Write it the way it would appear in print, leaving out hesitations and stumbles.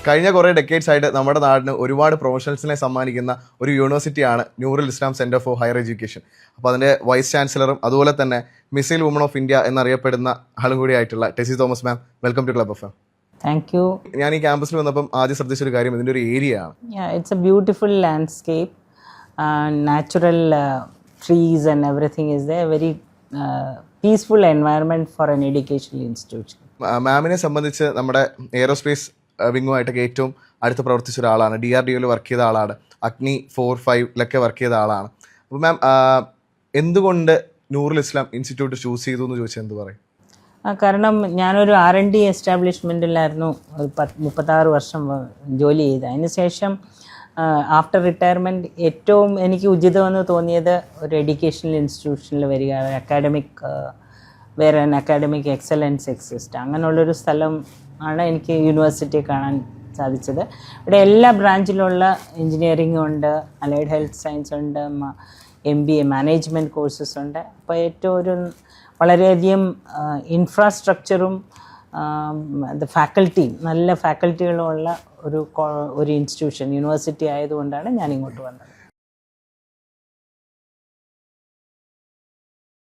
കഴിഞ്ഞ കുറേ ഡെക്കേഡ്സ് ആയിട്ട് നമ്മുടെ നാടിന് ഒരുപാട് പ്രൊഫഷണൽസിനെ സമ്മാനിക്കുന്ന ഒരു യൂണിവേഴ്സിറ്റിയാണ് നൂറുൽ ഇസ്ലാം സെൻറ്റർ ഫോർ ഹയർ എഡ്യൂക്കേഷൻ. അപ്പോൾ അതിൻ്റെ വൈസ് ചാൻസലറും അതുപോലെ തന്നെ മിസൈൽ വുമൺ ഓഫ് ഇന്ത്യ എന്നറിയപ്പെടുന്ന ആളും കൂടിയായിട്ടുള്ള Tessy Thomas ma'am, welcome to club FM. Thank you. ഞാൻ ഈ ക്യാമ്പസിൽ വന്നപ്പം ആദ്യം ശ്രദ്ധിച്ചൊരു കാര്യം ഇതിൻ്റെ ഒരു ഏരിയ ആണ്. It's A beautiful landscape, natural trees and everything is there, very peaceful environment for an educational institution. മാമിനെ സംബന്ധിച്ച് നമ്മുടെ എയറോസ്പേസ് വിങ്ങുമായിട്ടൊക്കെ ഏറ്റവും അടുത്ത് പ്രവർത്തിച്ച ഒരാളാണ്. DRDOയിൽ വർക്ക് ചെയ്ത ആളാണ്, അഗ്നി 4-5 വർക്ക് ചെയ്ത ആളാണ്. അപ്പോൾ മാം, എന്തുകൊണ്ട് നൂറുൽ ഇസ്ലാം ഇൻസ്റ്റിറ്റ്യൂട്ട് ചൂസ് ചെയ്തു എന്ന് ചോദിച്ചാൽ എന്ത് പറയും? കാരണം ഞാനൊരു R&D എസ്റ്റാബ്ലിഷ്മെൻറ്റിലായിരുന്നു 36 വർഷം ജോലി ചെയ്ത്. അതിനുശേഷം ആഫ്റ്റർ റിട്ടയർമെൻറ്റ് ഏറ്റവും എനിക്ക് ഉചിതമെന്ന് തോന്നിയത് ഒരു എഡ്യൂക്കേഷണൽ ഇൻസ്റ്റിറ്റ്യൂഷനിൽ വരിക, വേറെ അക്കാഡമിക് എക്സലൻസ് എക്സിസ്റ്റ്, അങ്ങനെയുള്ളൊരു സ്ഥലം ആണ് എനിക്ക് യൂണിവേഴ്സിറ്റി കാണാൻ സാധിച്ചത്. ഇവിടെ എല്ലാ ബ്രാഞ്ചിലുള്ള എൻജിനീയറിംഗ് ഉണ്ട്, അലൈഡ് ഹെൽത്ത് സയൻസ് ഉണ്ട്, MBA മാനേജ്മെൻറ്റ് കോഴ്സസ് ഉണ്ട്. അപ്പോൾ ഏറ്റവും ഒരു വളരെയധികം ഇൻഫ്രാസ്ട്രക്ചറും ഫാക്കൽറ്റിയും നല്ല ഫാക്കൽറ്റികളുമുള്ള ഒരു ഇൻസ്റ്റിറ്റ്യൂഷൻ യൂണിവേഴ്സിറ്റി ആയതുകൊണ്ടാണ് ഞാൻ ഇങ്ങോട്ട് വന്നത്.